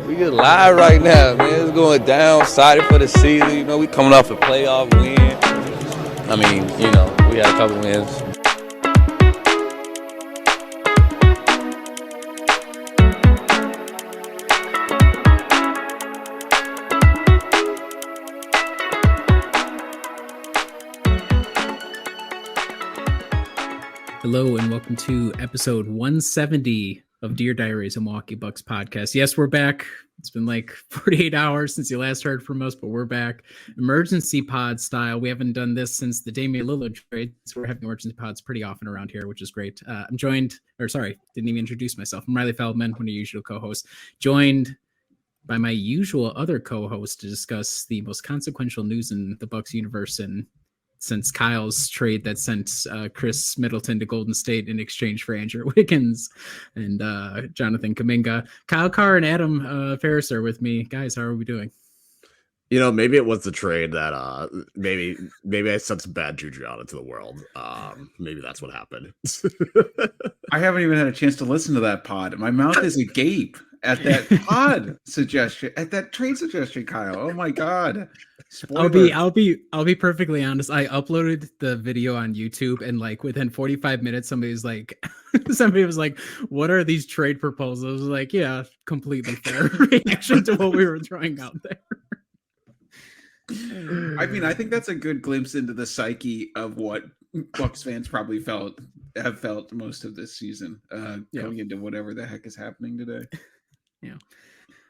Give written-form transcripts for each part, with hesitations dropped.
We get live right now, man. It's going down. Excited for the season. You know, we coming off a playoff win. I mean, you know, we had a couple wins. Hello and welcome to episode 170 of Diaries, a Milwaukee Bucks podcast. Yes, we're back. It's been like 48 hours since you last heard from us, but we're back. Emergency pod style. We haven't done this since the Damian Lillard trade, so we're having emergency pods pretty often around here, which is great. I'm joined, didn't even introduce myself. I'm Riley Feldman, one of your usual co-hosts, joined by my usual other co-host to discuss the most consequential news in the Bucks universe and since Kyle's trade that sent Chris Middleton to Golden State in exchange for Andrew Wiggins and Jonathan Kuminga. Kyle Carr and Adam Ferris are with me. Guys, how are we doing? You know, maybe it was the trade that maybe I sent some bad juju out into the world. Maybe that's what happened. I haven't even had a chance to listen to that pod. My mouth is agape at that pod suggestion, at that trade suggestion, Kyle. Oh my God. Spoiler. I'll be perfectly honest. I uploaded the video on YouTube and like within 45 minutes, somebody was like, what are these trade proposals? I was like, yeah, completely fair reaction to what we were throwing out there. I mean, I think that's a good glimpse into the psyche of what Bucks fans probably have felt most of this season, going into whatever the heck is happening today. Yeah.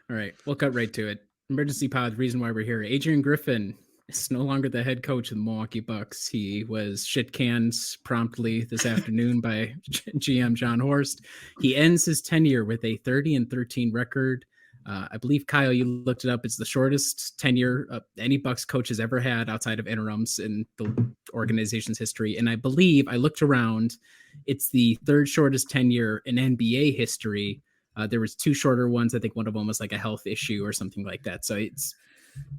All right. We'll cut right to it. Emergency pod, reason why we're here. Adrian Griffin is no longer the head coach of the Milwaukee Bucks. He was shit canned promptly this afternoon by GM John Horst. He ends his tenure with a 30-13 record. I believe, Kyle, you looked it up. It's the shortest tenure any Bucks coach has ever had outside of interims in the organization's history. And I believe, I looked around, it's the third shortest tenure in NBA history. There was two shorter ones. I think one of them was like a health issue or something like that. So it's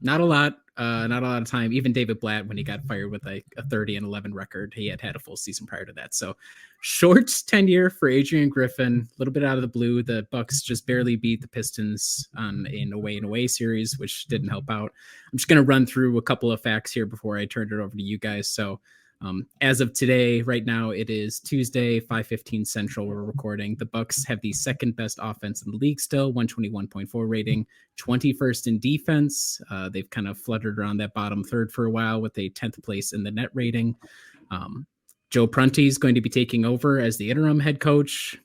not a lot of time. Even David Blatt, when he got fired with like a 30-11 record, he had a full season prior to that. So short tenure for Adrian Griffin, a little bit out of the blue. The Bucks just barely beat the Pistons in away series, which didn't help out. I'm just going to run through a couple of facts here before I turn it over to you guys. So as of today, right now, it is Tuesday, 5:15 Central. We're recording. The Bucks have the second best offense in the league still, 121.4 rating, 21st in defense. They've kind of fluttered around that bottom third for a while with a 10th place in the net rating. Joe Prunty is going to be taking over as the interim head coach.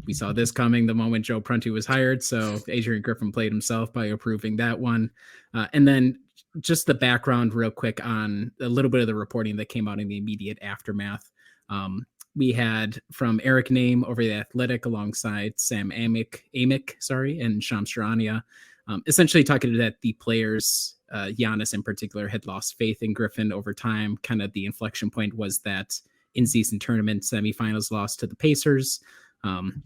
We saw this coming the moment Joe Prunty was hired, so Adrian Griffin played himself by approving that one. And then just the background real quick on a little bit of the reporting that came out in the immediate aftermath. We had from Eric Name over The Athletic alongside Sam Amick, and Shams Charania, essentially talking that the players, Giannis in particular, had lost faith in Griffin over time. Kind of the inflection point was that in-season tournament semifinals loss to the Pacers. And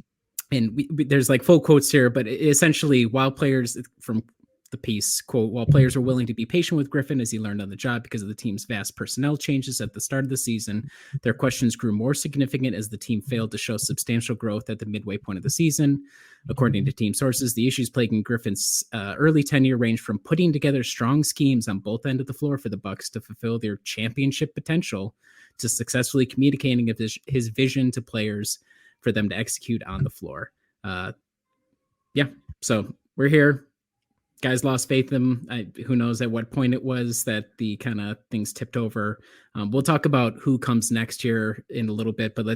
there's like full quotes here, but essentially while players from the piece, quote, while players were willing to be patient with Griffin as he learned on the job because of the team's vast personnel changes at the start of the season, their questions grew more significant as the team failed to show substantial growth at the midway point of the season. According to team sources, the issues plaguing Griffin's early tenure ranged from putting together strong schemes on both ends of the floor for the Bucks to fulfill their championship potential to successfully communicating his vision to players for them to execute on the floor. So we're here. Guys lost faith in him. Who knows at what point it was that the kind of things tipped over. We'll talk about who comes next here in a little bit, but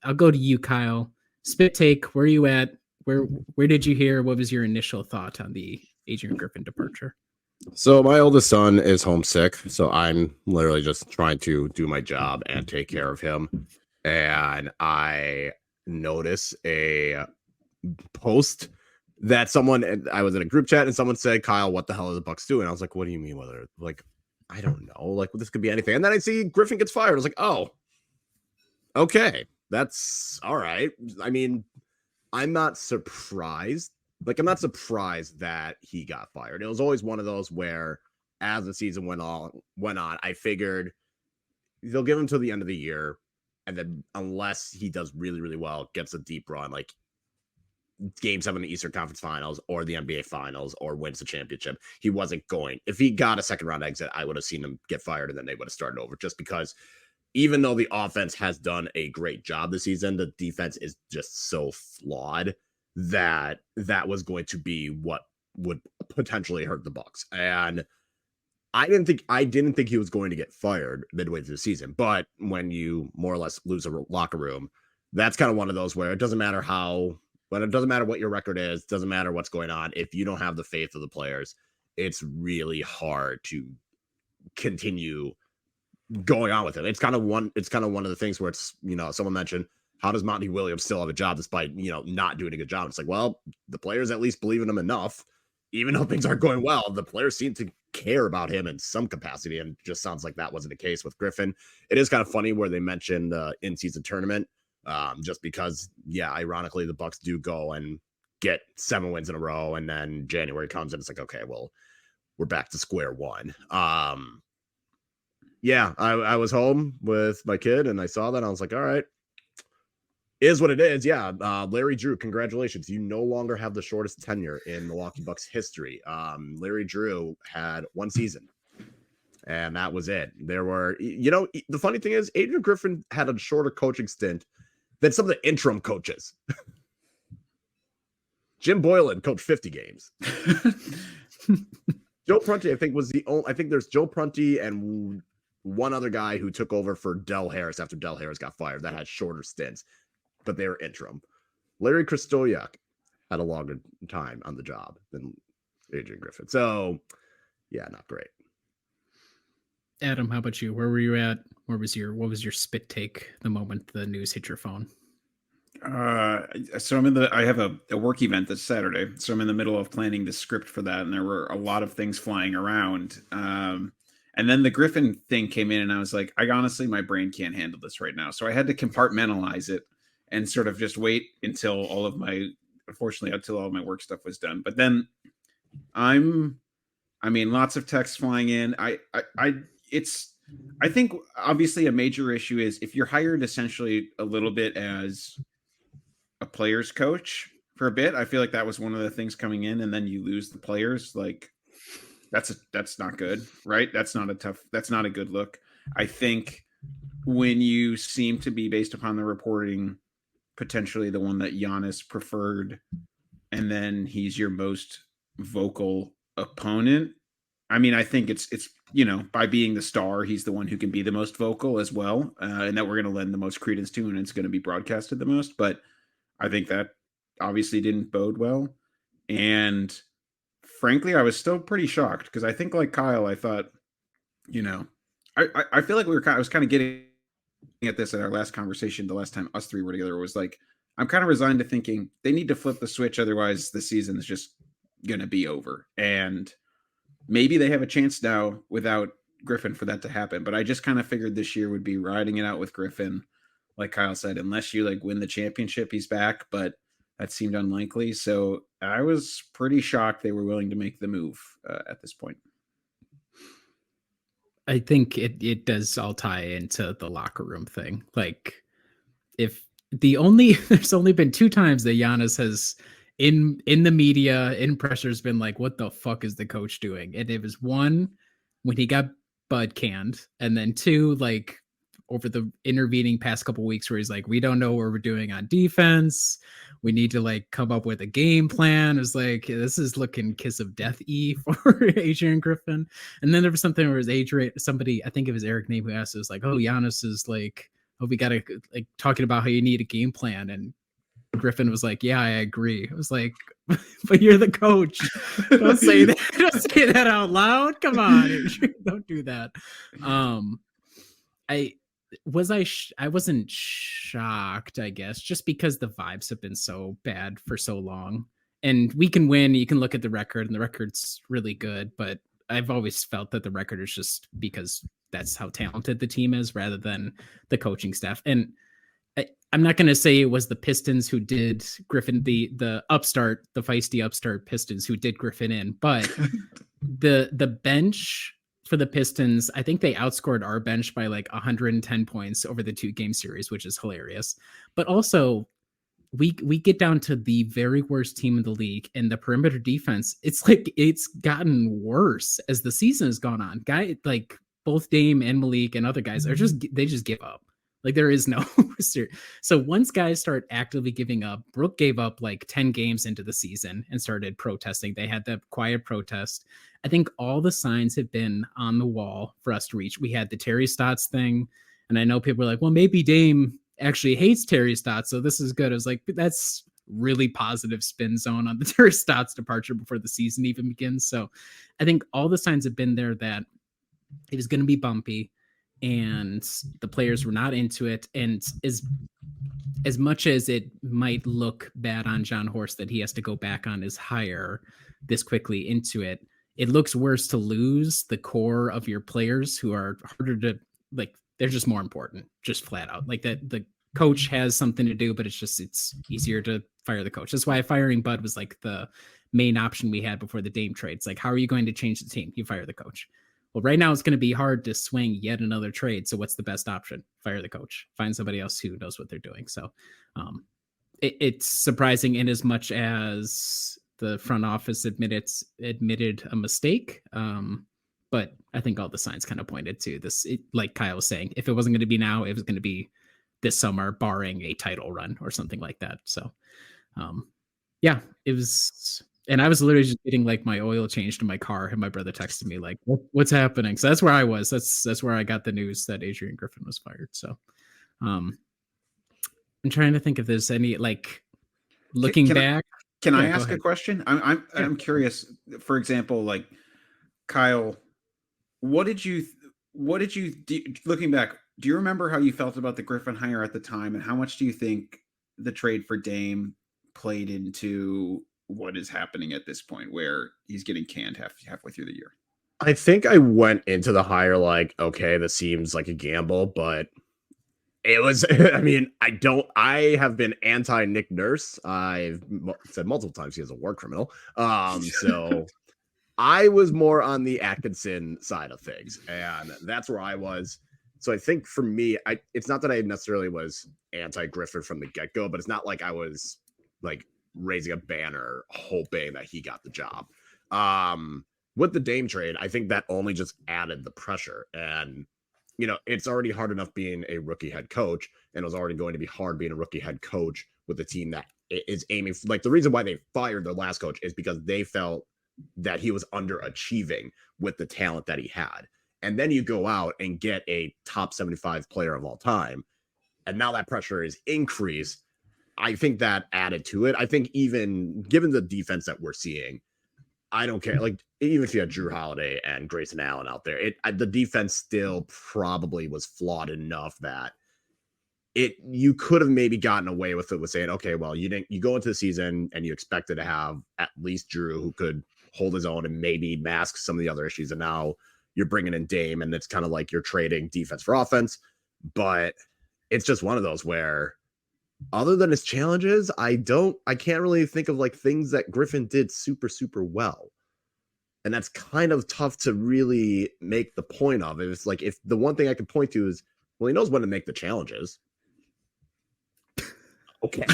I'll go to you, Kyle. Spit take, where are you at? Where did you hear? What was your initial thought on the Adrian Griffin departure? So my oldest son is homesick, so I'm literally just trying to do my job and take care of him. And I notice a post that I was in a group chat and someone said, Kyle, what the hell are the Bucks doing? I was like, what do you mean? I don't know. Like, this could be anything. And then I see Griffin gets fired. I was like, oh, okay. That's all right. I mean, I'm not surprised. I'm not surprised that he got fired. It was always one of those where as the season went on, I figured they'll give him till the end of the year. And then unless he does really, really well, gets a deep run, Game 7 of the Eastern Conference Finals or the NBA Finals or wins the championship. He wasn't going. If he got a second round exit, I would have seen him get fired and then they would have started over, just because even though the offense has done a great job this season, the defense is just so flawed that was going to be what would potentially hurt the Bucks. And I didn't think he was going to get fired midway through the season, but when you more or less lose a locker room, that's kind of one of those where it doesn't matter what your record is, doesn't matter what's going on. If you don't have the faith of the players, it's really hard to continue going on with it. It's kind of one of the things where it's, someone mentioned, how does Monty Williams still have a job despite, not doing a good job? It's like, well, the players at least believe in him enough, even though things aren't going well. The players seem to care about him in some capacity, and it just sounds like that wasn't the case with Griffin. It is kind of funny where they mentioned the in-season tournament, just because, ironically, the Bucks do go and get 7 wins in a row, and then January comes and it's like, okay, well, we're back to square one. I was home with my kid and I saw that and I was like, all right, is what it is. Larry Drew, congratulations. You no longer have the shortest tenure in Milwaukee Bucks history. Larry Drew had 1 season and that was it. There were, the funny thing is Adrian Griffin had a shorter coaching stint than some of the interim coaches. Jim Boylan coached 50 games. Joe Prunty, I think there's Joe Prunty and one other guy who took over for Del Harris after Del Harris got fired that had shorter stints, but they were interim. Larry Krystkowiak had a longer time on the job than Adrian Griffin. So, not great. Adam, how about you? Where were you at? What was your spit take the moment the news hit your phone? So I have a work event this Saturday. So I'm in the middle of planning the script for that. And there were a lot of things flying around. And then the Griffin thing came in and I was like, honestly, my brain can't handle this right now. So I had to compartmentalize it and sort of just wait until all of my work stuff was done. But then lots of texts flying in. I think obviously a major issue is if you're hired essentially a little bit as a player's coach for a bit, I feel like that was one of the things coming in, and then you lose the players. Like that's not good, right? That's not a good look. I think when you seem to be, based upon the reporting, potentially the one that Giannis preferred, and then he's your most vocal opponent. I think it's by being the star, he's the one who can be the most vocal as well, and that we're going to lend the most credence to, and it's going to be broadcasted the most. But I think that obviously didn't bode well. And frankly, I was still pretty shocked because I think, like Kyle, I thought, I feel like I was kind of getting at this at our last conversation, the last time us three were together, was like, I'm kind of resigned to thinking they need to flip the switch. Otherwise the season is just going to be over. And maybe they have a chance now without Griffin for that to happen. But I just kind of figured this year would be riding it out with Griffin. Like Kyle said, unless you win the championship, he's back, but that seemed unlikely. So I was pretty shocked they were willing to make the move at this point. I think it does all tie into the locker room thing. Like, if there's only been 2 times that Giannis has in the media, in pressures, been like, what the fuck is the coach doing? And it was 1 when he got Bud canned, and then 2, over the intervening past couple weeks, where he's like, we don't know what we're doing on defense. We need to come up with a game plan. It's like, this is looking kiss of death-y for Adrian Griffin. And then there was something where it was somebody, I think it was Eric Name, who asked us Giannis is we got to talking about how you need a game plan. And Griffin was like, yeah, I agree. I was like, but you're the coach. Don't say that. Don't say that out loud. Come on. Don't do that. I wasn't shocked, I guess, just because the vibes have been so bad for so long. And we can win. You can look at the record, and the record's really good. But I've always felt that the record is just because that's how talented the team is, rather than the coaching staff. And I'm not going to say it was the Pistons who did Griffin, the feisty upstart Pistons who did Griffin in, but the bench for the Pistons, I think they outscored our bench by 110 points over the 2-game series, which is hilarious. But also, we get down to the very worst team in the league, and the perimeter defense, it's like it's gotten worse as the season has gone on. Like both Dame and Malik and other guys are they just give up. Like there is no so once guys start actively giving up, Brooke gave up like 10 games into the season and started protesting. They had that quiet protest. I think all the signs have been on the wall for us to reach. We had the Terry Stotts thing, and I know people are like, well, maybe Dame actually hates Terry Stotts, so this is good. I was like, that's really positive spin zone on the Terry Stotts departure before the season even begins. So I think all the signs have been there that it was going to be bumpy, and the players were not into it. And as much as it might look bad on John Horst that he has to go back on his hire this quickly into it, it looks worse to lose the core of your players who are harder to, like, they're just more important, just flat out. Like that the coach has something to do, but it's easier to fire the coach. That's why firing Bud was like the main option we had before the Dame trade. It's like, how are you going to change the team? You fire the coach. Well, right now it's going to be hard to swing yet another trade. So what's the best option? Fire the coach. Find somebody else who knows what they're doing. So it's surprising in as much as the front office admitted a mistake. But I think all the signs kind of pointed to this. Like Kyle was saying, if it wasn't going to be now, it was going to be this summer, barring a title run or something like that. So yeah, it was. And I was literally just getting like my oil changed in my car, and my brother texted me like, "What's happening?" So that's where I was. That's where I got the news that Adrian Griffin was fired. So, I'm trying to think if there's any like looking back. Can I ask a question? I'm curious. For example, like Kyle, what did you looking back? Do you remember how you felt about the Griffin hire at the time, and how much do you think the trade for Dame played into what is happening at this point where he's getting canned halfway through the year? I think I went into the hire like, okay, this seems like a gamble, but it was, I mean, I have been anti Nick Nurse. I've said multiple times he is a war criminal. So I was more on the Atkinson side of things, and that's where I was. So I think for me, it's not that I necessarily was anti Griffin from the get-go, but it's not like I was like raising a banner hoping that he got the job. With the Dame trade, I think that only just added the pressure. And, you know, it's already hard enough being a rookie head coach, and it was already going to be hard being a rookie head coach with a team that is aiming for, like, the reason why they fired their last coach is because they felt that he was underachieving with the talent that he had. And then you go out and get a top 75 player of all time, and now that pressure is increased. I think that added to it. I think even given the defense that we're seeing, I don't care. Like, even if you had Drew Holiday and Grayson Allen out there, the defense still probably was flawed enough that you could have maybe gotten away with it with saying, okay, well, you go into the season and you expected to have at least Drew who could hold his own and maybe mask some of the other issues. And now you're bringing in Dame, and it's kind of like you're trading defense for offense. But it's just one of those where, other than his challenges, I can't really think of like things that Griffin did super, super well. And that's kind of tough to really make the point of. It's like, if the one thing I could point to is, well, he knows when to make the challenges. Okay.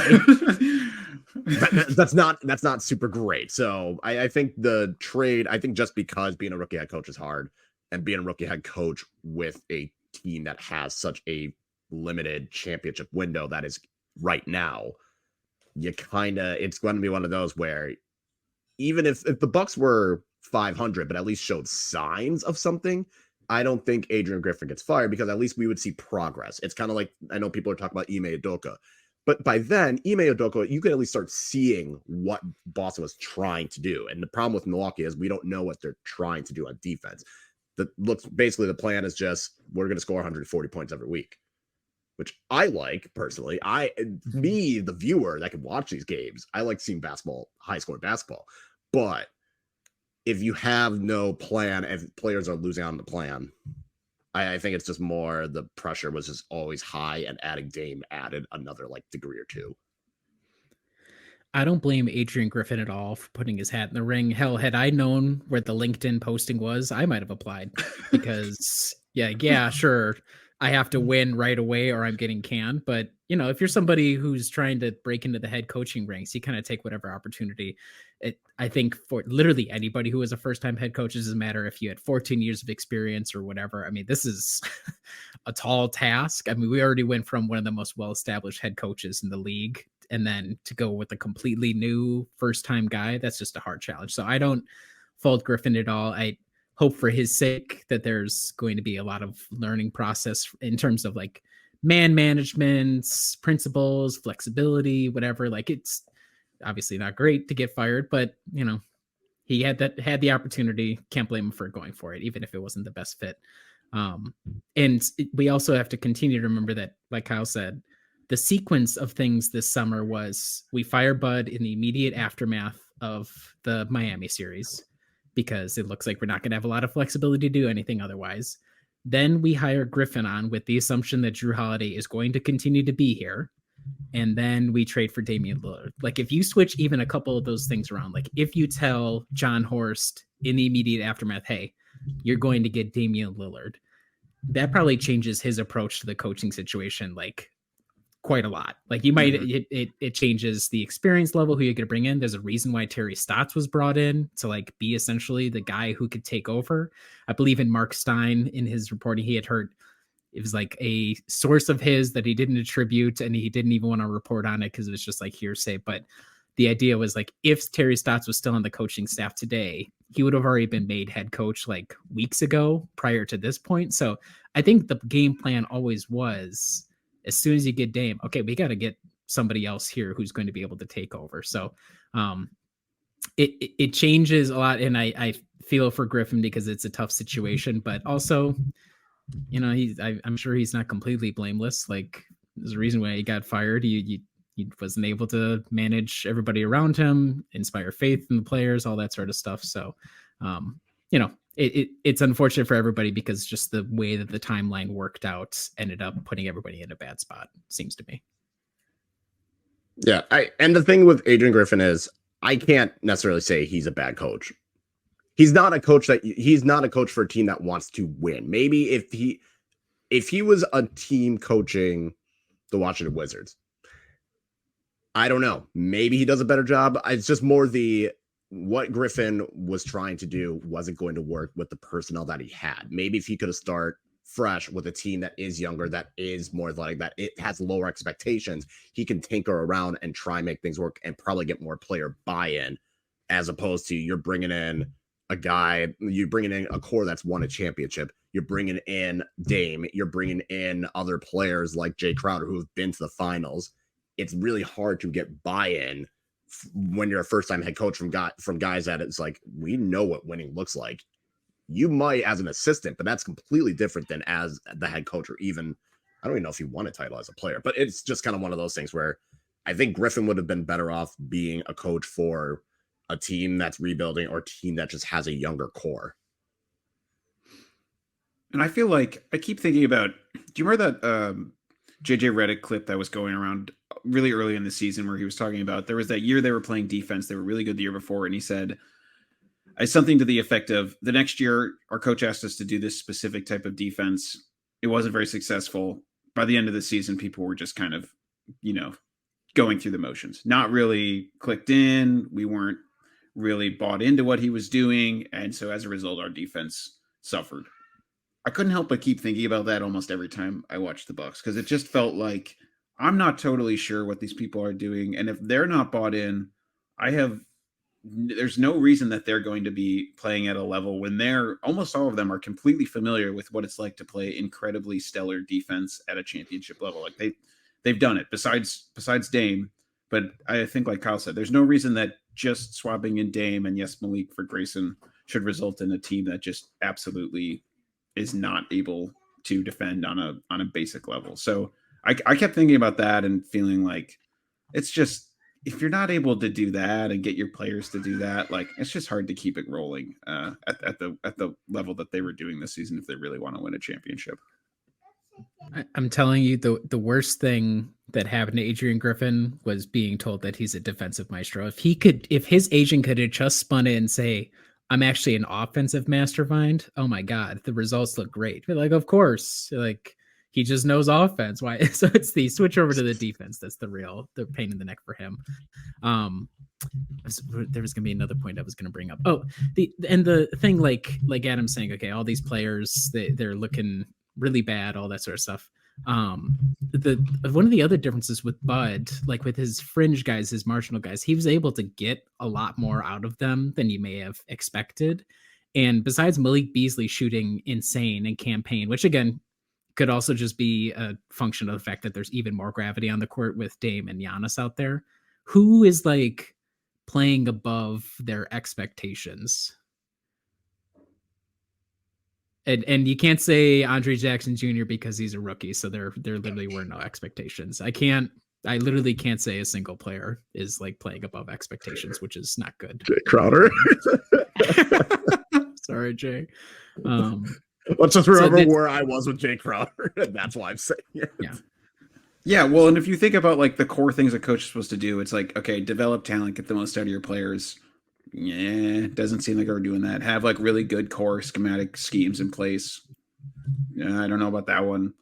that's not super great. So I think the trade, I think just because being a rookie head coach is hard, and being a rookie head coach with a team that has such a limited championship window that is right now, it's going to be one of those where even if the Bucks were 500 but at least showed signs of something, I don't think Adrian Griffin gets fired, because at least we would see progress. It's kind of like, I know people are talking about Ime Udoka, but by then, Ime Udoka, you can at least start seeing what Boston was trying to do. And the problem with Milwaukee is we don't know what they're trying to do on defense. Basically the plan is just, we're going to score 140 points every week, which I like personally. The viewer that can watch these games, I like seeing high scoring basketball. But if you have no plan, if players are losing on the plan, I think it's just more the pressure was just always high, and adding Dame added another like degree or two. I don't blame Adrian Griffin at all for putting his hat in the ring. Hell, had I known where the LinkedIn posting was, I might have applied, because yeah, sure. I have to win right away or I'm getting canned. But, if you're somebody who's trying to break into the head coaching ranks, you kind of take whatever opportunity. I think for literally anybody who is a first-time head coach, it doesn't matter if you had 14 years of experience or whatever. I mean, this is a tall task. I mean, we already went from one of the most well-established head coaches in the league, and then to go with a completely new first-time guy, that's just a hard challenge. So I don't fault Griffin at all. I hope for his sake that there's going to be a lot of learning process in terms of like man management, principles, flexibility, whatever. Like, it's obviously not great to get fired, but he had the opportunity. Can't blame him for going for it, even if it wasn't the best fit. And we also have to continue to remember that, like Kyle said, the sequence of things this summer was we fire Bud in the immediate aftermath of the Miami series, because it looks like we're not going to have a lot of flexibility to do anything otherwise. Then we hire Griffin on with the assumption that Drew Holiday is going to continue to be here. And then we trade for Damian Lillard. Like, if you switch even a couple of those things around, like if you tell John Horst in the immediate aftermath, hey, you're going to get Damian Lillard, that probably changes his approach to the coaching situation, like, quite a lot. Like, you might, it changes the experience level, who you're going to bring in. There's a reason why Terry Stotts was brought in to like be essentially the guy who could take over. I believe in Mark Stein, in his reporting, he had heard it was like a source of his that he didn't attribute, and he didn't even want to report on it because it was just like hearsay. But the idea was like, if Terry Stotts was still on the coaching staff today, he would have already been made head coach like weeks ago prior to this point. So I think the game plan always was, as soon as you get Dame, okay, we got to get somebody else here who's going to be able to take over. So it changes a lot. And I feel for Griffin because it's a tough situation, but also, I'm sure he's not completely blameless. Like, there's a reason why he got fired. He wasn't able to manage everybody around him, inspire faith in the players, all that sort of stuff. So, it's unfortunate for everybody because just the way that the timeline worked out ended up putting everybody in a bad spot, seems to me. Yeah. And the thing with Adrian Griffin is I can't necessarily say he's a bad coach. He's not a coach for a team that wants to win. Maybe if he was a team coaching the Washington Wizards, I don't know. Maybe he does a better job. It's just more what Griffin was trying to do wasn't going to work with the personnel that he had. Maybe if he could have started fresh with a team that is younger, that is more athletic, that it has lower expectations, he can tinker around and try and make things work and probably get more player buy-in, as opposed to you're bringing in a core that's won a championship. You're bringing in Dame. You're bringing in other players like Jay Crowder who have been to the finals. It's really hard to get buy-in when you're a first-time head coach from guys that it's like, we know what winning looks like. You might as an assistant, but that's completely different than as the head coach, or even, I don't even know if he won a title as a player, but it's just kind of one of those things where I think Griffin would have been better off being a coach for a team that's rebuilding or a team that just has a younger core. And I feel like I keep thinking about, do you remember that JJ Redick clip that was going around really early in the season where he was talking about, there was that year they were playing defense. They were really good the year before. And he said something to the effect of, the next year our coach asked us to do this specific type of defense. It wasn't very successful. By the end of the season, people were just kind of, going through the motions, not really clicked in. We weren't really bought into what he was doing. And so as a result, our defense suffered. I couldn't help but keep thinking about that almost every time I watched the Bucks, because it just felt like I'm not totally sure what these people are doing. And if they're not bought in, there's no reason that they're going to be playing at a level when almost all of them are completely familiar with what it's like to play incredibly stellar defense at a championship level. Like they've done it besides Dame. But I think, like Kyle said, there's no reason that just swapping in Dame and Malik for Grayson should result in a team that just absolutely is not able to defend on a basic level. So I kept thinking about that and feeling like it's just, if you're not able to do that and get your players to do that, like, it's just hard to keep it rolling at the level that they were doing this season if they really want to win a championship. I'm telling you, the worst thing that happened to Adrian Griffin was being told that he's a defensive maestro. If his agent could have just spun it and say, I'm actually an offensive mastermind, oh my God, the results look great. But like, of course, like, he just knows offense. Why? So it's the switch over to the defense that's the pain in the neck for him. There was gonna be another point I was gonna bring up. Oh, the thing like Adam's saying, okay, all these players they're looking really bad, all that sort of stuff. The one of the other differences with Bud, like with his fringe guys, his marginal guys, he was able to get a lot more out of them than you may have expected. And besides Malik Beasley shooting insane in campaign, which again could also just be a function of the fact that there's even more gravity on the court with Dame and Giannis out there, who is like playing above their expectations? And you can't say Andre Jackson Jr. because he's a rookie, so there literally were no expectations. I literally can't say a single player is like playing above expectations, which is not good. Jay Crowder. Sorry, Jay. Let's just remember where I was with Jay Crowder. That's why I'm saying it. Yeah. Yeah, well, and if you think about like the core things a coach is supposed to do, it's like, okay, develop talent, get the most out of your players. Yeah, it doesn't seem like we're doing that. Have like really good core schematic schemes in place. Yeah, I don't know about that one.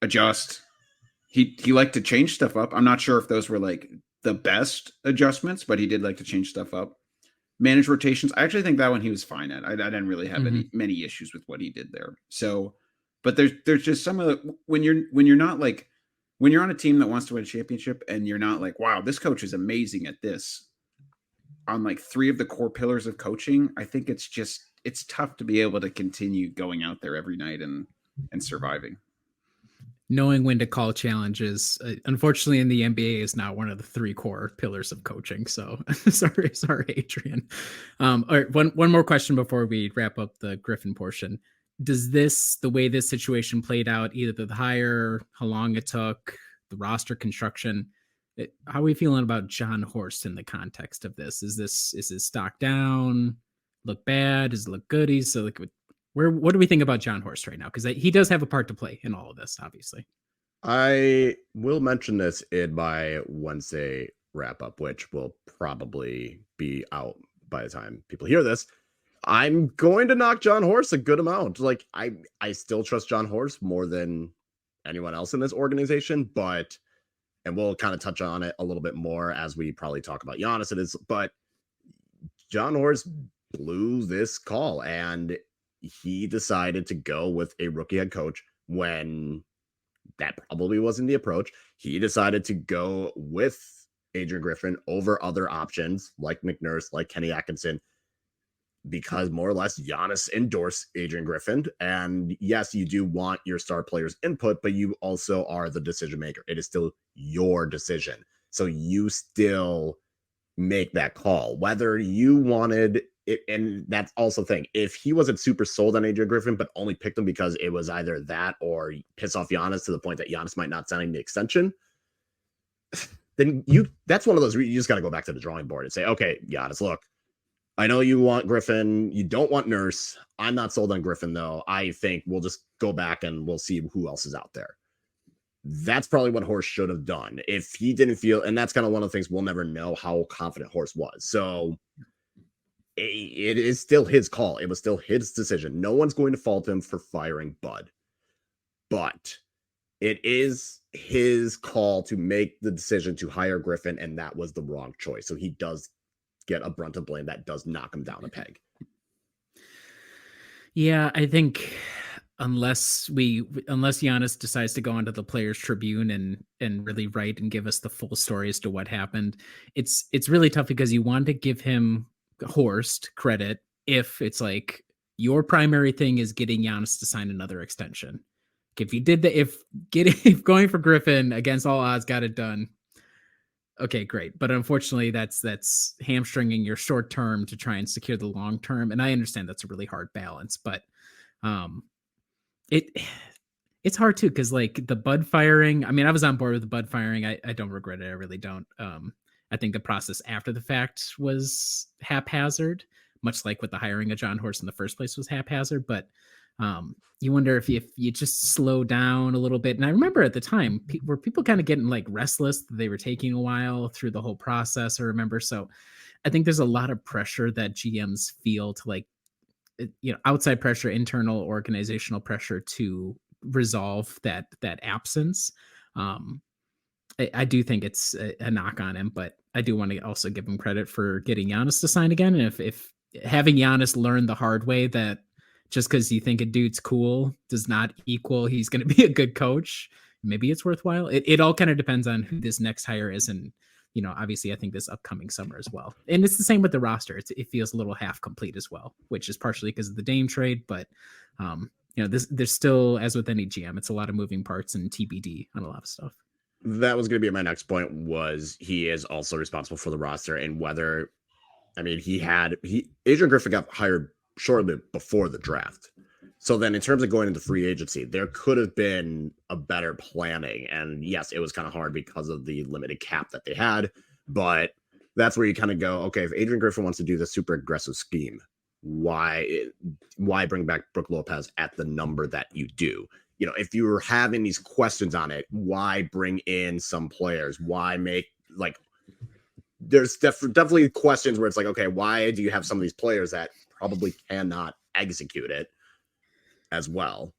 Adjust. He liked to change stuff up. I'm not sure if those were like the best adjustments, but he did like to change stuff up. Manage rotations. I actually think that one he was fine at. I didn't really have many issues with what he did there. So, but there's just some of the, when you're not like, when you're on a team that wants to win a championship and you're not like, wow, this coach is amazing at this, on like three of the core pillars of coaching, I think it's tough to be able to continue going out there every night and surviving. Knowing when to call challenges, unfortunately, in the NBA is not one of the three core pillars of coaching. So sorry, Adrian. All right, one more question before we wrap up the Griffin portion. Does the way this situation played out, either the hire, how long it took, the roster construction, how are we feeling about John Horst in the context of this? Is his stock down? Look bad? Does it look good? So like, what do we think about John Horst right now? Because he does have a part to play in all of this, obviously. I will mention this in my Wednesday wrap up, which will probably be out by the time people hear this. I'm going to knock John Horst a good amount. Like I still trust John Horst more than anyone else in this organization, and we'll kind of touch on it a little bit more as we probably talk about Giannis. But John Horst blew this call, and he decided to go with a rookie head coach when that probably wasn't the approach. He decided to go with Adrian Griffin over other options like McNurse, like Kenny Atkinson, because more or less Giannis endorsed Adrian Griffin. And yes, you do want your star players' input, but you also are the decision maker. It is still your decision. So you still make that call, whether you wanted it. And that's also the thing. If he wasn't super sold on Adrian Griffin, but only picked him because it was either that or piss off Giannis to the point that Giannis might not sign the extension, then that's one of those, you just got to go back to the drawing board and say, okay, Giannis, look, I know you want Griffin. You don't want Nurse. I'm not sold on Griffin, though. I think we'll just go back and we'll see who else is out there. That's probably what Horst should have done. If he didn't feel, and that's kind of one of the things we'll never know how confident Horst was. So it is still his call. It was still his decision. No one's going to fault him for firing Bud. But it is his call to make the decision to hire Griffin, and that was the wrong choice. So he does get a brunt of blame. That does knock him down a peg. Yeah, I think unless Giannis decides to go onto the Players Tribune and really write and give us the full story as to what happened, it's really tough because you want to give him, Horst, credit if it's like your primary thing is getting Giannis to sign another extension. If you did that, if going for Griffin against all odds got it done, okay, great. But unfortunately, that's hamstringing your short term to try and secure the long term. And I understand that's a really hard balance, but it's hard too, because like the Bud firing, I mean, I was on board with the Bud firing. I don't regret it. I really don't. I think the process after the fact was haphazard, much like with the hiring of John Horst in the first place was haphazard. But you wonder if you just slow down a little bit. And I remember at the time, were people kind of getting like restless? They were taking a while through the whole process, I remember. So I think there's a lot of pressure that GMs feel to like, outside pressure, internal organizational pressure to resolve that absence. I do think it's a knock on him, but I do want to also give him credit for getting Giannis to sign again. And if having Giannis learn the hard way that just because you think a dude's cool does not equal he's going to be a good coach, maybe it's worthwhile. It all kind of depends on who this next hire is. And, obviously I think this upcoming summer as well. And it's the same with the roster. It feels a little half complete as well, which is partially because of the Dame trade. But, there's still, as with any GM, it's a lot of moving parts and TBD on a lot of stuff. That was going to be my next point, was he is also responsible for the roster, and whether, Adrian Griffin got hired shortly before the draft. So then in terms of going into free agency, there could have been a better planning. And yes, it was kind of hard because of the limited cap that they had, but that's where you kind of go, okay, if Adrian Griffin wants to do this super aggressive scheme, why bring back Brook Lopez at the number that you do? If you were having these questions on it, why bring in some players? Why make, there's definitely questions where it's like, okay, why do you have some of these players that probably cannot execute it as well?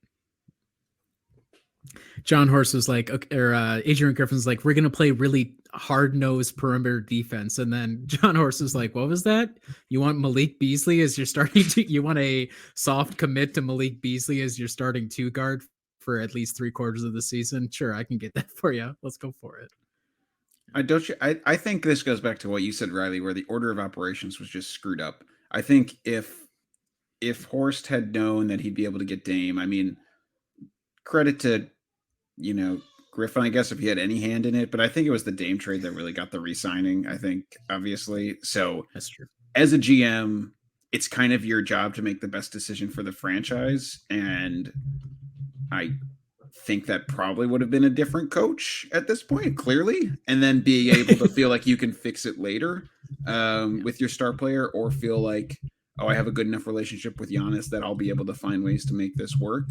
John Horst was like, Adrian Griffin's like, we're going to play really hard-nosed perimeter defense. And then John Horst was like, what was that? You want Malik Beasley as your starting you want a soft commit to Malik Beasley as your starting 2 guard for at least 3/4 of the season? Sure, I can get that for you. Let's go for it. I think this goes back to what you said, Riley, where the order of operations was just screwed up. I think if Horst had known that he'd be able to get Dame, credit to, Griffin, I guess, if he had any hand in it, but I think it was the Dame trade that really got the re-signing, I think, obviously. So that's true. As a GM, it's kind of your job to make the best decision for the franchise. And I think that probably would have been a different coach at this point, clearly. And then being able to feel like you can fix it later with your star player, or feel like, oh, I have a good enough relationship with Giannis that I'll be able to find ways to make this work.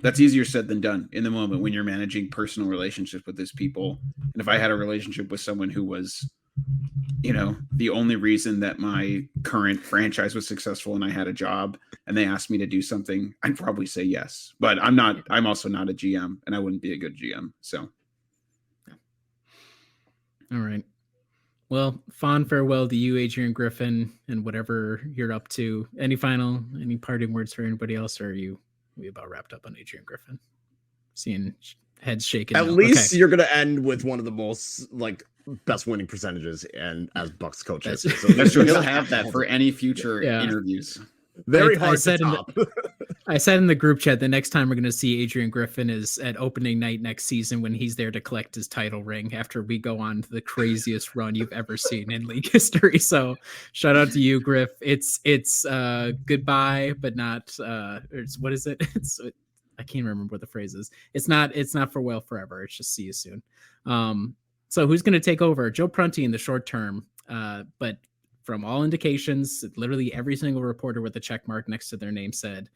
That's easier said than done in the moment when you're managing personal relationships with these people. And if I had a relationship with someone who was, the only reason that my current franchise was successful and I had a job and they asked me to do something, I'd probably say yes. But I'm also not a GM, and I wouldn't be a good GM. So. All right. Well, fond farewell to you, Adrian Griffin, and whatever you're up to. Any parting words for anybody else, or are we about wrapped up on Adrian Griffin? Seeing heads shaking. At least you're going to end with one of the most best winning percentages and as Bucks coaches. So that's true. He'll have that for any future interviews. Very hard to top. I said in the group chat, the next time we're going to see Adrian Griffin is at opening night next season, when he's there to collect his title ring after we go on to the craziest run you've ever seen in league history. So shout out to you, Griff. It's goodbye, but not, what is it? I can't remember what the phrase is. It's not farewell forever. It's just see you soon. So who's going to take over? Joe Prunty in the short term, but from all indications, literally every single reporter with a check mark next to their name said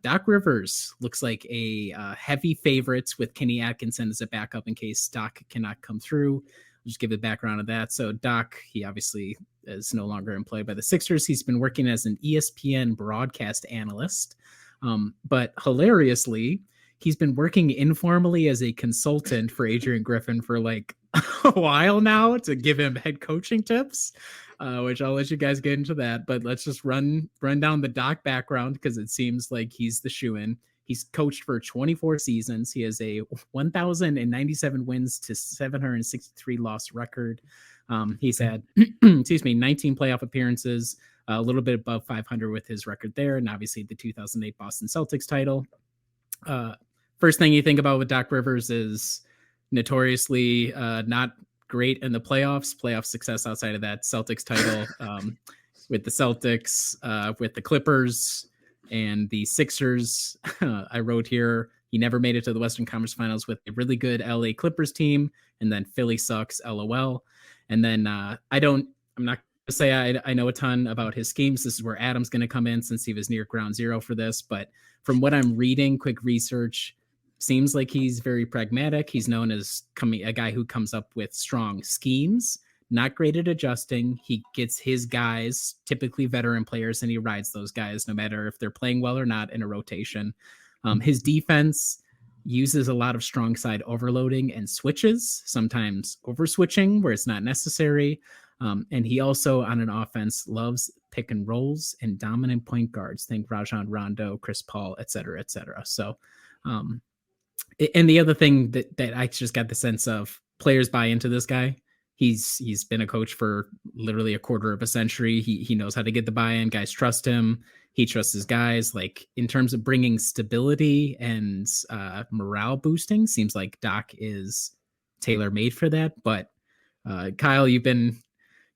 Doc Rivers looks like a heavy favorite, with Kenny Atkinson as a backup in case Doc cannot come through. I'll just give the background of that. So Doc, he obviously is no longer employed by the Sixers. He's been working as an ESPN broadcast analyst, but hilariously, he's been working informally as a consultant for Adrian Griffin for a while now to give him head coaching tips. Which I'll let you guys get into that, but let's just run down the Doc background, because it seems like he's the shoe-in. He's coached for 24 seasons. He has a 1,097 wins to 763 loss record. He's had, 19 playoff appearances, a little bit above 500 with his record there, and obviously the 2008 Boston Celtics title. First thing you think about with Doc Rivers is notoriously not great in the playoff success outside of that Celtics title, with the Celtics, with the Clippers and the Sixers. I wrote here, he never made it to the Western Conference Finals with a really good LA Clippers team, and then Philly sucks, LOL. And then I'm not going to say I know a ton about his schemes. This is where Adam's going to come in, since he was near ground zero for this. But from what I'm reading, quick research, seems like he's very pragmatic. He's known as a guy who comes up with strong schemes, not great at adjusting. He gets his guys, typically veteran players, and he rides those guys no matter if they're playing well or not, in a rotation. His defense uses a lot of strong side overloading and switches, sometimes over switching where it's not necessary. And he also on an offense loves pick and rolls and dominant point guards. Think Rajon Rondo, Chris Paul, et cetera, et cetera. So, and the other thing that I just got the sense of, players buy into this guy. He's been a coach for literally a quarter of a century. He knows how to get the buy-in. Guys trust him. He trusts his guys. Like in terms of bringing stability and morale boosting, seems like Doc is tailor-made for that. But Kyle, you've been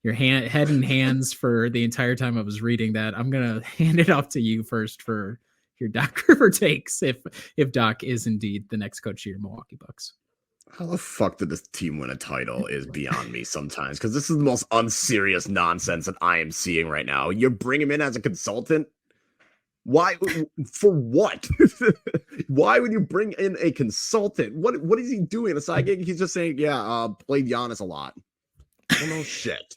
your head and hands for the entire time I was reading that. I'm gonna hand it off to you first for your Doc River takes, if Doc is indeed the next coach of your Milwaukee Bucks. How the fuck did this team win a title is beyond me sometimes, because this is the most unserious nonsense that I am seeing right now. You bring him in as a consultant? Why? For what? Why would you bring in a consultant? What is he doing? A side gig? He's just saying, yeah, played Giannis a lot. Well, no shit.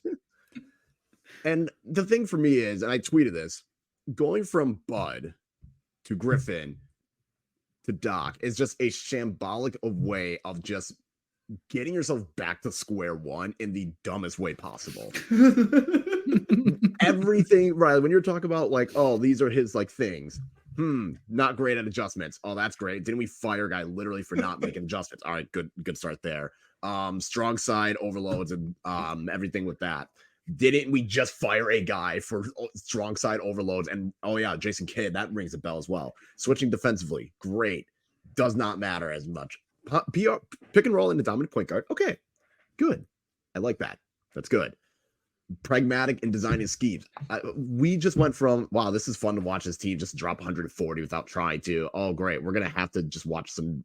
And the thing for me is, and I tweeted this, going from Bud to Griffin to Doc is just a shambolic way of just getting yourself back to square one in the dumbest way possible. Everything, right? When you're talking about like, oh, these are his like things. Not great at adjustments. Oh, that's great. Didn't we fire a guy literally for not making adjustments? All right, good start there. Strong side overloads and everything with that. Didn't we just fire a guy for strong side overloads? And oh yeah, Jason Kidd, that rings a bell as well. Switching defensively, great. Does not matter as much. Pick and roll into dominant point guard. Okay, good. I like that. That's good. Pragmatic in designing schemes. We just went from, wow, this is fun to watch this team just drop 140 without trying to, oh great, we're going to have to just watch some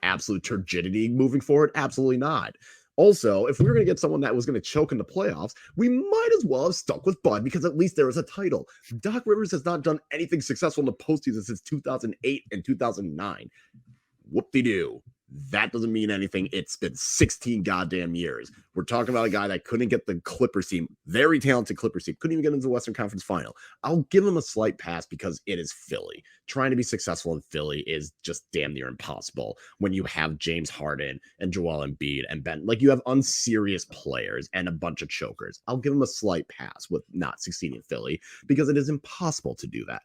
absolute turgidity moving forward. Absolutely not. Also, if we were going to get someone that was going to choke in the playoffs, we might as well have stuck with Bud, because at least there was a title. Doc Rivers has not done anything successful in the postseason since 2008 and 2009. Whoop-de-doo. That doesn't mean anything. It's been 16 goddamn years. We're talking about a guy that couldn't get the Clippers team, very talented Clippers team, couldn't even get into the Western Conference final. I'll give him a slight pass because it is Philly. Trying to be successful in Philly is just damn near impossible when you have James Harden and Joel Embiid and Ben. Like, you have unserious players and a bunch of chokers. I'll give him a slight pass with not succeeding in Philly because it is impossible to do that.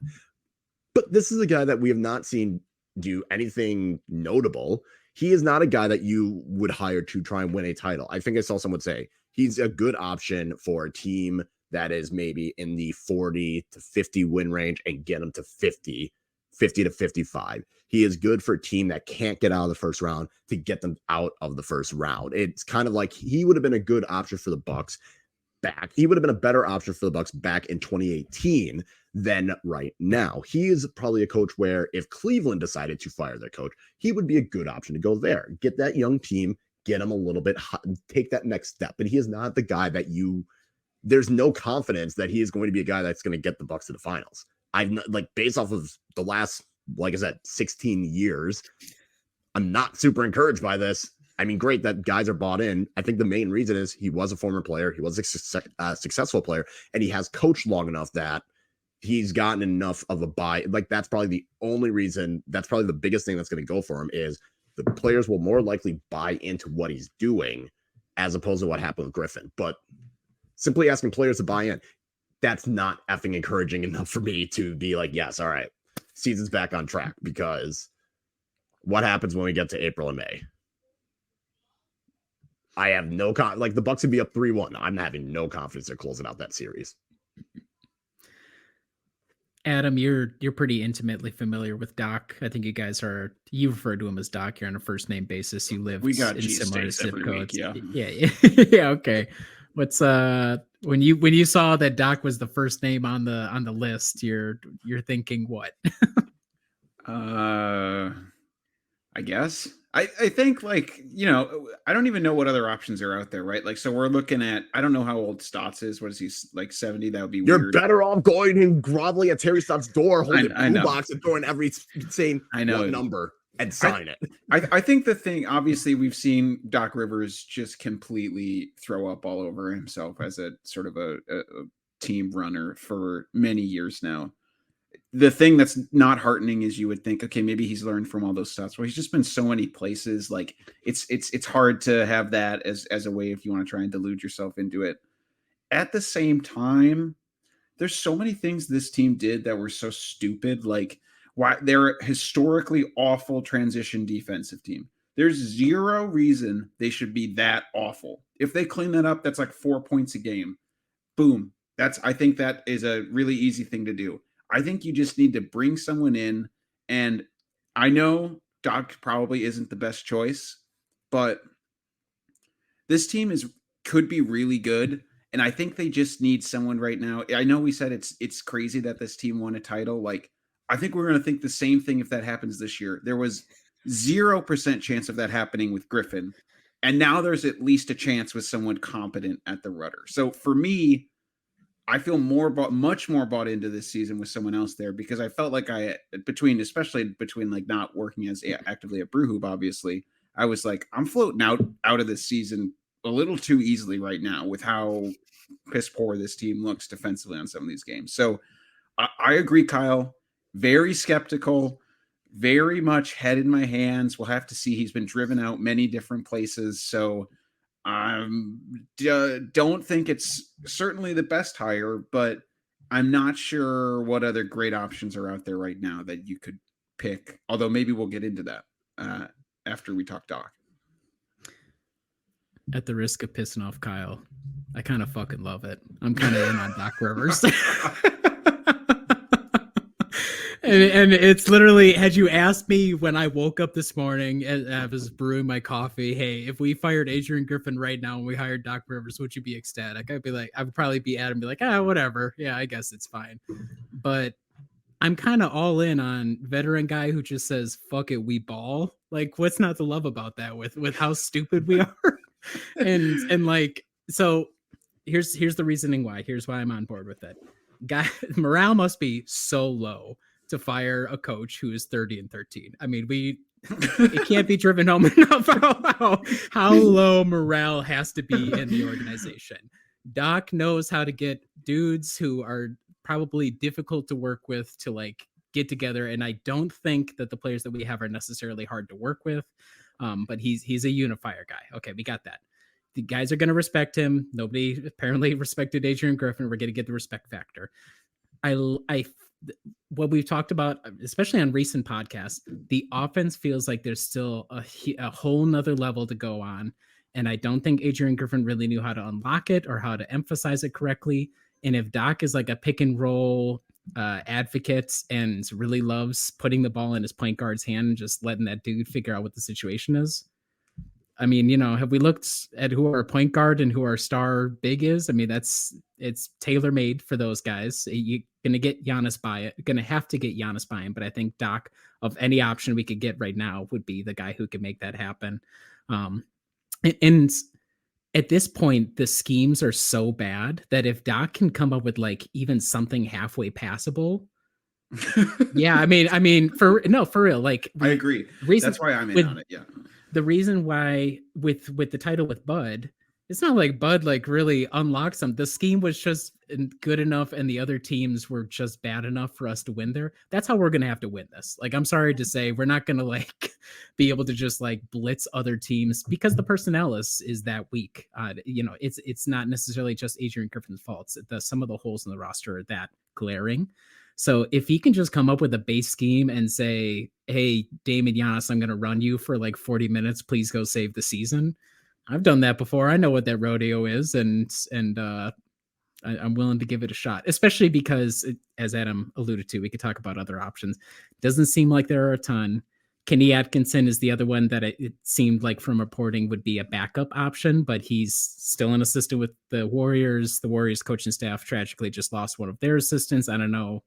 But this is a guy that we have not seen do anything notable. He is not a guy that you would hire to try and win a title. I think I saw someone say he's a good option for a team that is maybe in the 40 to 50 win range and get them to 50 to 55. He is good for a team that can't get out of the first round to get them out of the first round. It's kind of like he would have been a good option for the Bucks back. He would have been a better option for the Bucks back in 2018 than right now. He is probably a coach where if Cleveland decided to fire their coach, he would be a good option to go there. Get that young team, get him a little bit hot and take that next step. But he is not the guy that there's no confidence that he is going to be a guy that's going to get the Bucks to the finals. I've like, based off of the last, like I said, 16 years, I'm not super encouraged by this. I mean, great that guys are bought in. I think the main reason is he was a former player. He was a successful player, and he has coached long enough that he's gotten enough of a buy. Like, that's probably the only reason. That's probably the biggest thing that's going to go for him is the players will more likely buy into what he's doing as opposed to what happened with Griffin. But simply asking players to buy in, that's not effing encouraging enough for me to be like, yes, all right, season's back on track, because what happens when we get to April and May? I have no like the Bucks would be up 3-1. I'm having no confidence they're closing out that series. Adam, you're pretty intimately familiar with Doc. I think you refer to him as Doc. You're on a first name basis. You live We got in similar zip codes. Yeah. Yeah. Okay. What's when you saw that Doc was the first name on the list, you're thinking what? I guess. I think, like, you know, I don't even know what other options are out there, right? Like, so we're looking at, I don't know how old Stotts is. What is he, like 70? That would be You're weird. better off going and groveling at Terry Stotts' door, holding I a know. box and throwing every saying what number and sign it. I think the thing, obviously, we've seen Doc Rivers just completely throw up all over himself as a sort of a team runner for many years now. the thing that's not heartening is you would think, okay, maybe he's learned from all those stuff. Well, he's just been so many places. Like it's hard to have that as a way if you want to try and delude yourself into it. At the same time, there's so many things this team did that were so stupid. Like why they're a historically awful transition defensive team. There's zero reason they should be that awful. If they clean that up, that's like 4 points a game. Boom. I think that is a really easy thing to do. I think you just need to bring someone in, and I know Doc probably isn't the best choice, but this team could be really good, and I think they just need someone right now. I know we said it's crazy that this team won a title. Like, I think we're going to think the same thing if that happens this year. There was 0% chance of that happening with Griffin, and now there's at least a chance with someone competent at the rudder. So for me, I feel much more bought into this season with someone else there, because I felt like especially between like not working as actively at Brewhoop, obviously, I was like, I'm floating out of this season a little too easily right now with how piss poor this team looks defensively on some of these games. So I agree, Kyle. Very skeptical, very much head in my hands. We'll have to see. He's been driven out many different places. So don't think it's certainly the best hire, but I'm not sure what other great options are out there right now that you could pick. Although maybe we'll get into that after we talk Doc. At the risk of pissing off Kyle, I kind of fucking love it. I'm kind of in on Doc Rivers. And it's literally, had you asked me when I woke up this morning and I was brewing my coffee, hey, if we fired Adrian Griffin right now and we hired Doc Rivers, would you be ecstatic? I'd be like, I would probably be at him, be like, whatever. Yeah, I guess it's fine. But I'm kind of all in on veteran guy who just says, fuck it, we ball. Like, what's not to love about that with how stupid we are? and like, so here's the reasoning why. Here's why I'm on board with it. Guy morale must be so low to fire a coach who is 30-13. I mean, it can't be driven home enough how low morale has to be in the organization. Doc knows how to get dudes who are probably difficult to work with to like get together. And I don't think that the players that we have are necessarily hard to work with. But he's a unifier guy. Okay, we got that. The guys are going to respect him. Nobody apparently respected Adrian Griffin. We're going to get the respect factor. What we've talked about, especially on recent podcasts, the offense feels like there's still a whole nother level to go on. And I don't think Adrian Griffin really knew how to unlock it or how to emphasize it correctly. And if Doc is like a pick and roll advocate and really loves putting the ball in his point guard's hand and just letting that dude figure out what the situation is. I mean, have we looked at who our point guard and who our star big is? I mean, it's tailor made for those guys. You're going to get Giannis by it. Going to have to get Giannis by him. But I think Doc, of any option we could get right now, would be the guy who could make that happen. And at this point, the schemes are so bad that if Doc can come up with like even something halfway passable. Yeah, I mean, for real. Like, I agree. That's why I'm in on it. Yeah. The reason why with the title with Bud, it's not like Bud like really unlocked some. The scheme was just good enough, and the other teams were just bad enough for us to win there. That's how we're gonna have to win this. Like, I'm sorry to say, we're not gonna like be able to just like blitz other teams because the personnel is that weak. It's not necessarily just Adrian Griffin's fault. Some of the holes in the roster are that glaring. So if he can just come up with a base scheme and say, hey, Dame and Giannis, I'm going to run you for like 40 minutes. Please go save the season. I've done that before. I know what that rodeo is. And I'm willing to give it a shot, especially because, as Adam alluded to, we could talk about other options. Doesn't seem like there are a ton. Kenny Atkinson is the other one that it seemed like from reporting would be a backup option, but he's still an assistant with the Warriors. The Warriors coaching staff tragically just lost one of their assistants. I don't know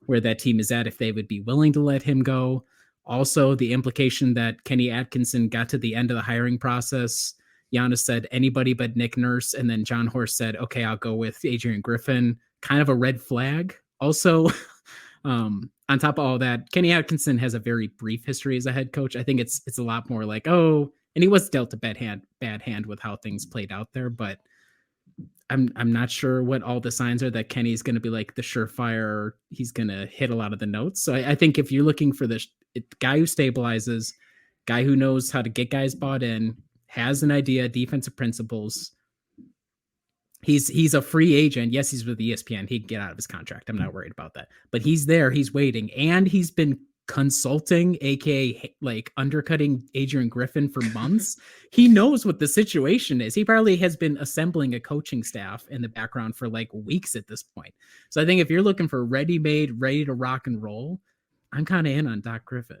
where that team is at, if they would be willing to let him go. Also, the implication that Kenny Atkinson got to the end of the hiring process. Giannis said anybody but Nick Nurse. And then John Horst said, okay, I'll go with Adrian Griffin. Kind of a red flag. Also, on top of all that, Kenny Atkinson has a very brief history as a head coach. I think it's a lot more like, and he was dealt a bad hand with how things played out there. But I'm not sure what all the signs are that Kenny's going to be like the surefire. He's going to hit a lot of the notes. So I think if you're looking for the guy who stabilizes, guy who knows how to get guys bought in, has an idea, defensive principles. He's a free agent. Yes, he's with ESPN. He can get out of his contract. I'm not worried about that. But he's there. He's waiting, and he's been consulting, aka like undercutting Adrian Griffin for months. He knows what the situation is. He probably has been assembling a coaching staff in the background for like weeks at this point. So I think if you're looking for ready-made, ready to rock and roll, I'm kind of in on Doc Griffin.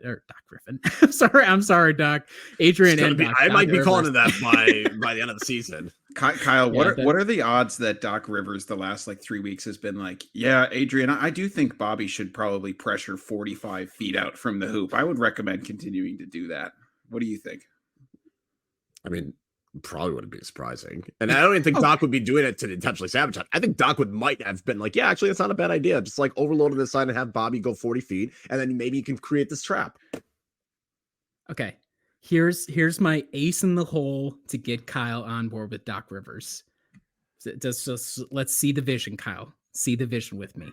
I'm sorry, Doc. Adrian and Doc. I might be Rivers. calling it that by the end of the season. Kyle, what are the odds that Doc Rivers the last like 3 weeks has been like, yeah, Adrian, I do think Bobby should probably pressure 45 feet out from the hoop. I would recommend continuing to do that. What do you think? I mean, probably wouldn't be surprising. And I don't even think Doc would be doing it to intentionally sabotage. I think Doc might have been like, yeah, actually, it's not a bad idea. Just like overload on this side and have Bobby go 40 feet. And then maybe you can create this trap. Okay. Here's my ace in the hole to get Kyle on board with Doc Rivers. Let's see the vision, Kyle. See the vision with me.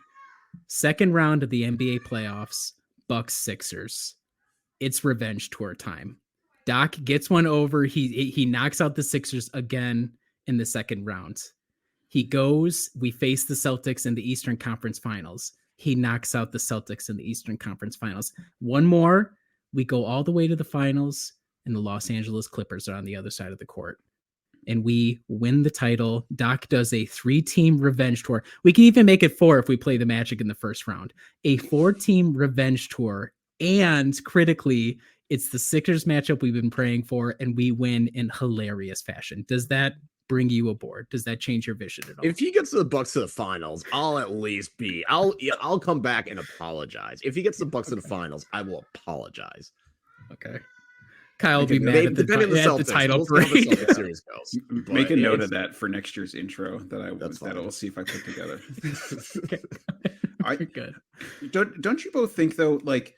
Second round of the NBA playoffs, Bucks Sixers. It's revenge tour time. Doc gets one over. He knocks out the Sixers again in the second round. He goes, we face the Celtics in the Eastern Conference Finals. He knocks out the Celtics in the Eastern Conference Finals. One more, we go all the way to the finals, and the Los Angeles Clippers are on the other side of the court. And we win the title. Doc does a 3-team revenge tour. We can even make it 4 if we play the Magic in the first round. A 4-team revenge tour. And critically, it's the Sixers matchup we've been praying for, and we win in hilarious fashion. Does that bring you aboard? Does that change your vision at all? If he gets the Bucks to the finals, I'll come back and apologize. If he gets the Bucks to the finals, I will apologize. Okay. Kyle will be mad at the title parade. Series goes. Make a note of that for next year's intro that I'll see if I put together. You're good. Don't you both think though, like,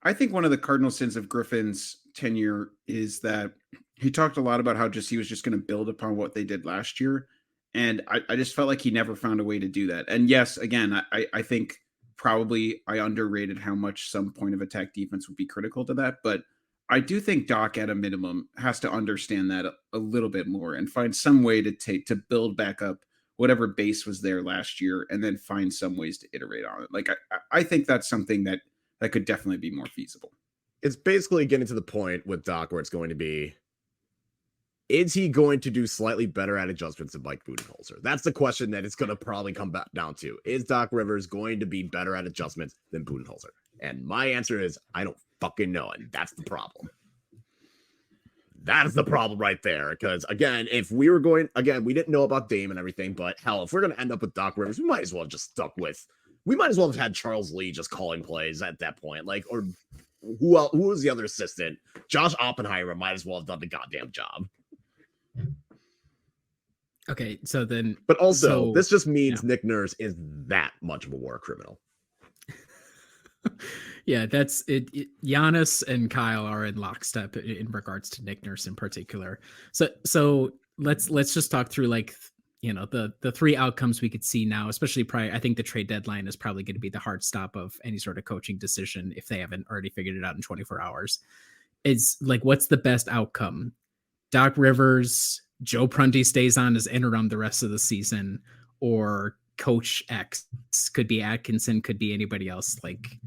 I think one of the cardinal sins of Griffin's tenure is that he talked a lot about how he was just going to build upon what they did last year. And I just felt like he never found a way to do that. And yes, again, I think probably I underrated how much some point of attack defense would be critical to that. But I do think Doc at a minimum has to understand that a little bit more and find some way to build back up whatever base was there last year and then find some ways to iterate on it. Like, I think that's something that could definitely be more feasible. It's basically getting to the point with Doc where it's going to be, is he going to do slightly better at adjustments than Mike Budenholzer? That's the question that it's going to probably come back down to. Is Doc Rivers going to be better at adjustments than Budenholzer? And my answer is, I don't fucking know. And that's the problem. That's the problem right there. Because again, if we were we didn't know about Dame and everything, but hell, if we're going to end up with Doc Rivers, we might as well have just we might as well have had Charles Lee just calling plays at that point. Like, or who was the other assistant? Josh Oppenheimer might as well have done the goddamn job. Okay, so then... But also, this just means Nick Nurse is that much of a war criminal. Yeah, that's it. Giannis and Kyle are in lockstep in regards to Nick Nurse in particular. So let's just talk through like, you know, the 3 outcomes we could see now, especially I think the trade deadline is probably going to be the hard stop of any sort of coaching decision if they haven't already figured it out in 24 hours. It's like, what's the best outcome? Doc Rivers, Joe Prunty stays on as interim the rest of the season, or Coach X, could be Atkinson, could be anybody else. Like,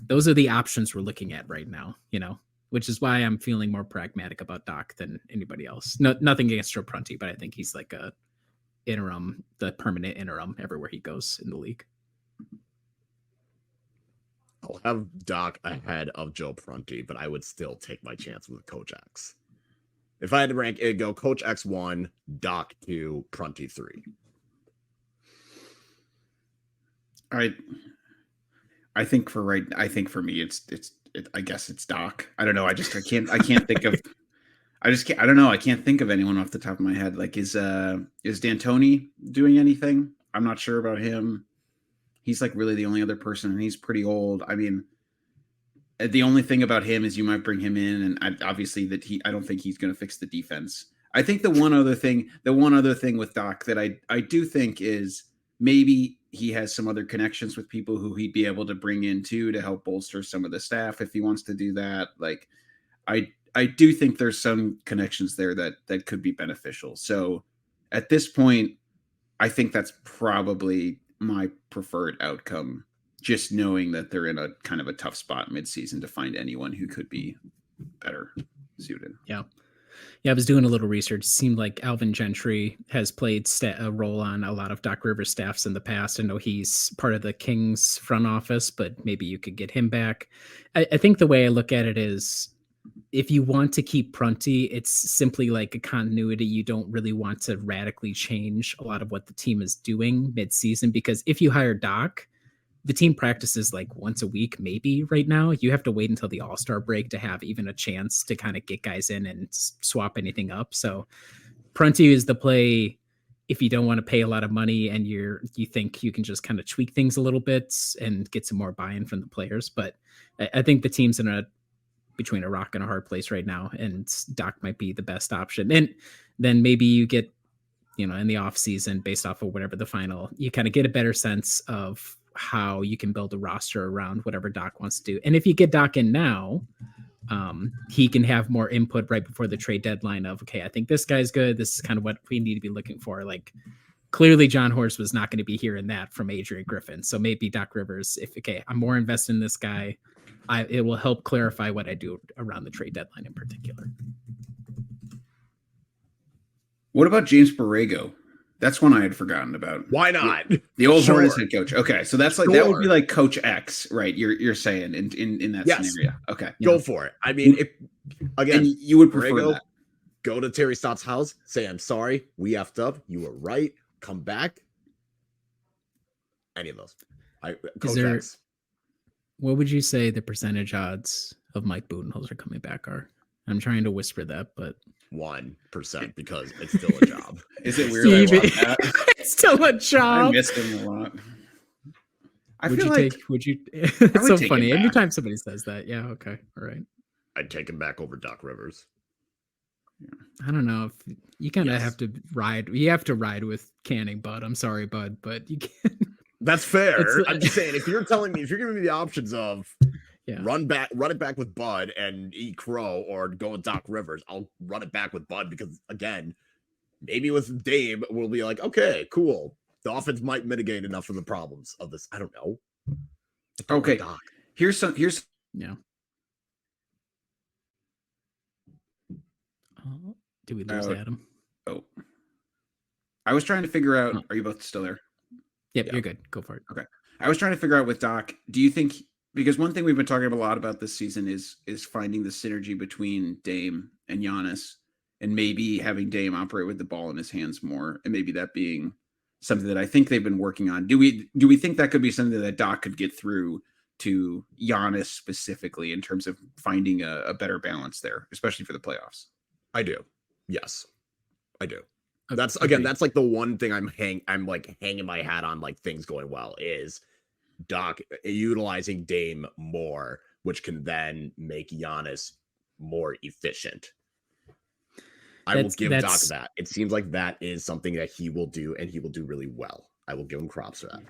those are the options we're looking at right now, you know, which is why I'm feeling more pragmatic about Doc than anybody else. Nothing against Joe Prunty, but I think he's like the permanent interim everywhere he goes in the league. I'll have Doc ahead of Joe Prunty, but I would still take my chance with Coach X. If I had to rank, it'd go Coach X 1, Doc 2, Prunty 3. I think for me, I guess it's Doc. I don't know. I can't think of. I don't know. I can't think of anyone off the top of my head. Like, is D'Antoni doing anything? I'm not sure about him. He's like really the only other person, and he's pretty old. I mean, the only thing about him is you might bring him in, and obviously I don't think he's going to fix the defense. I think the one other thing with Doc that I do think is maybe he has some other connections with people who he'd be able to bring in too to help bolster some of the staff if he wants to do that. Like, I do think there's some connections there that could be beneficial. So at this point, I think that's probably my preferred outcome, just knowing that they're in a kind of a tough spot midseason to find anyone who could be better suited. Yeah. Yeah, I was doing a little research. It seemed like Alvin Gentry has played a role on a lot of Doc Rivers staffs in the past. I know he's part of the Kings front office, but maybe you could get him back. I think the way I look at it is, if you want to keep Prunty, it's simply like a continuity. You don't really want to radically change a lot of what the team is doing mid-season, because if you hire Doc, the team practices like once a week, maybe right now. You have to wait until the All-Star break to have even a chance to kind of get guys in and swap anything up. So Prunty is the play if you don't want to pay a lot of money and you think you can just kind of tweak things a little bit and get some more buy-in from the players. But I think the team's between a rock and a hard place right now, and Doc might be the best option. And then maybe you get, in the off season, based off of whatever the final, you kind of get a better sense of how you can build a roster around whatever Doc wants to do. And if you get Doc in now, he can have more input right before the trade deadline of, okay, I think this guy's good. This is kind of what we need to be looking for. Like, clearly John Horst was not going to be hearing that from Adrian Griffin. So maybe Doc Rivers, I'm more invested in this guy, it will help clarify what I do around the trade deadline in particular. What about James Borrego? That's one I had forgotten about. Why not? The old Hornets head coach. Okay, so that's like that would be like Coach X, right? You're saying in that scenario. Okay, go for it. I mean, if again, you would prefer Borrego, that. Go to Terry Stott's house, say, "I'm sorry, we effed up. You were right. Come back." Any of those. Coach X. What would you say the percentage odds of Mike Budenholzer coming back are? I'm trying to whisper that, but 1%, because it's still a job. Is it weird? It's still a job. I missed him a lot. It's so funny. Every time somebody says that. Yeah. Okay. All right. I'd take him back over Doc Rivers. I don't know if you kind of have to ride. You have to ride with Canning, Bud. I'm sorry, Bud, but you can't. That's fair. I'm just saying, if you're giving me the options of run it back with Bud and eat crow, or go with Doc Rivers, I'll run it back with Bud, because again, maybe with Dame, we'll be like, okay, cool. The offense might mitigate enough of the problems of this. I don't know. Okay. Here's yeah. Do we lose Adam? Oh, I was trying to figure out. Are you both still there? Yep, you're good. Go for it. Okay. I was trying to figure out with Doc, do you think, because one thing we've been talking a lot about this season is finding the synergy between Dame and Giannis, and maybe having Dame operate with the ball in his hands more, and maybe that being something that I think they've been working on. Do we think that could be something that Doc could get through to Giannis specifically, in terms of finding a better balance there, especially for the playoffs? I do. Yes, I do. Okay. That's like the one thing I'm hanging my hat on, like things going well, is Doc utilizing Dame more, which can then make Giannis more efficient. I will give Doc that. It seems like that is something that he will do, and he will do really well. I will give him props for that.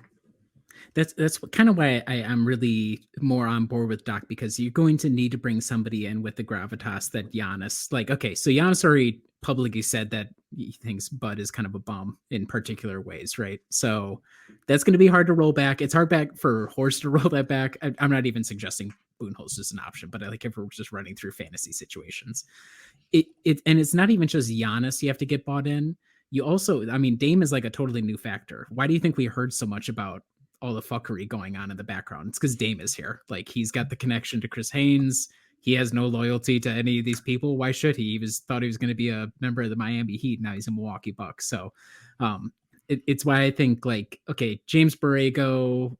That's kind of why I'm really more on board with Doc, because you're going to need to bring somebody in with the gravitas that Giannis, like, okay, so Giannis already publicly said that he thinks Bud is kind of a bum in particular ways, right? So that's going to be hard to roll back. It's hard back for Horst to roll that back. I'm not even suggesting Budenholzer is an option, but I like if we're just running through fantasy situations, and it's not even just Giannis you have to get bought in. You also, I mean, Dame is like a totally new factor. Why do you think we heard so much about all the fuckery going on in the background? It's because Dame is here. Like, he's got the connection to Chris Haynes. He has no loyalty to any of these people. Why should he? He thought he was going to be a member of the Miami Heat. Now he's in Milwaukee Bucks. So it's why I think, like, okay, James Borrego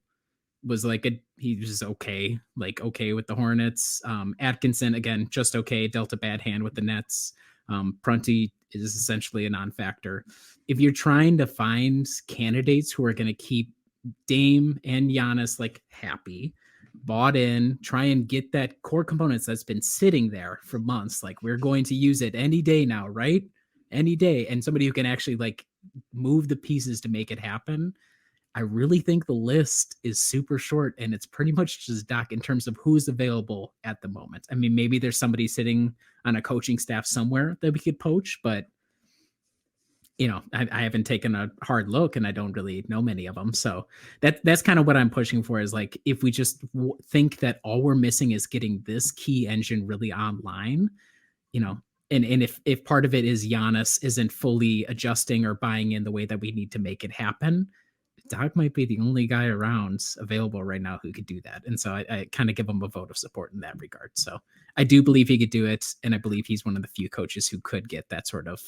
was like, he was okay with the Hornets. Atkinson, again, just okay, dealt a bad hand with the Nets. Prunty is essentially a non-factor. If you're trying to find candidates who are going to keep Dame and Giannis like happy, bought in, try and get that core components that's been sitting there for months, like, we're going to use it any day now, right? any day, and somebody who can actually like move the pieces to make it happen. I really think the list is super short, and it's pretty much just Doc in terms of who's available at the moment. I mean, maybe there's somebody sitting on a coaching staff somewhere that we could poach, but you know, I haven't taken a hard look, and I don't really know many of them. So that's kind of what I'm pushing for, is like, if we just think that all we're missing is getting this key engine really online, you know, and if part of it is Giannis isn't fully adjusting or buying in the way that we need to make it happen, Doc might be the only guy around available right now who could do that. And so I kind of give him a vote of support in that regard. So I do believe he could do it. And I believe he's one of the few coaches who could get that sort of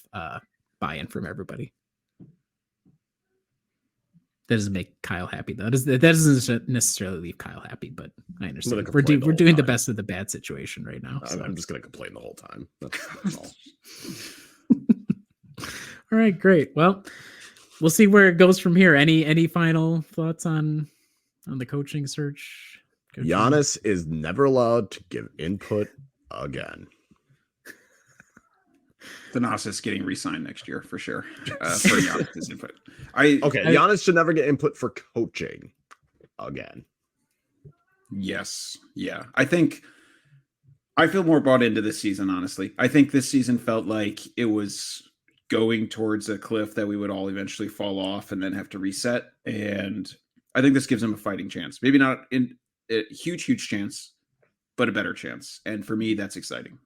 buy-in from everybody. That doesn't make Kyle happy, though. That doesn't necessarily leave Kyle happy, but I understand. We're doing the best of the bad situation right now. So. I'm just going to complain the whole time. That's all. All right, great. Well, we'll see where it goes from here. Any final thoughts on the coaching search? Giannis is never allowed to give input again. Thanasis getting re-signed next year for sure. For Giannis' input. Giannis should never get input for coaching again. Yes. Yeah. I feel more bought into this season, honestly. I think this season felt like it was going towards a cliff that we would all eventually fall off and then have to reset. And I think this gives him a fighting chance. Maybe not in a huge chance, but a better chance. And for me, that's exciting.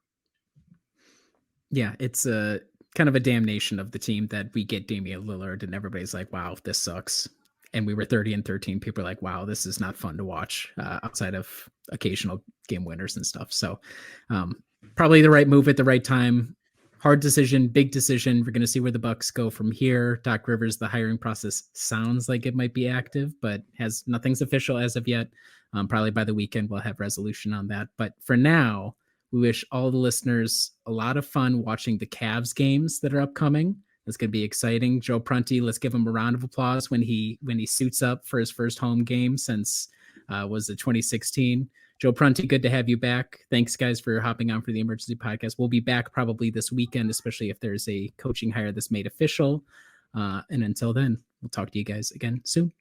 Yeah, it's a kind of a damnation of the team that we get Damian Lillard and everybody's like, wow, this sucks. And we were 30-13. People are like, wow, this is not fun to watch outside of occasional game winners and stuff. So probably the right move at the right time. Hard decision, big decision. We're going to see where the Bucks go from here. Doc Rivers, the hiring process sounds like it might be active, but nothing's official as of yet. Probably by the weekend, we'll have resolution on that. But for now, we wish all the listeners a lot of fun watching the Cavs games that are upcoming. It's going to be exciting. Joe Prunty, let's give him a round of applause when he suits up for his first home game since was it 2016. Joe Prunty, good to have you back. Thanks, guys, for hopping on for the Emergency Podcast. We'll be back probably this weekend, especially if there's a coaching hire that's made official. And until then, we'll talk to you guys again soon.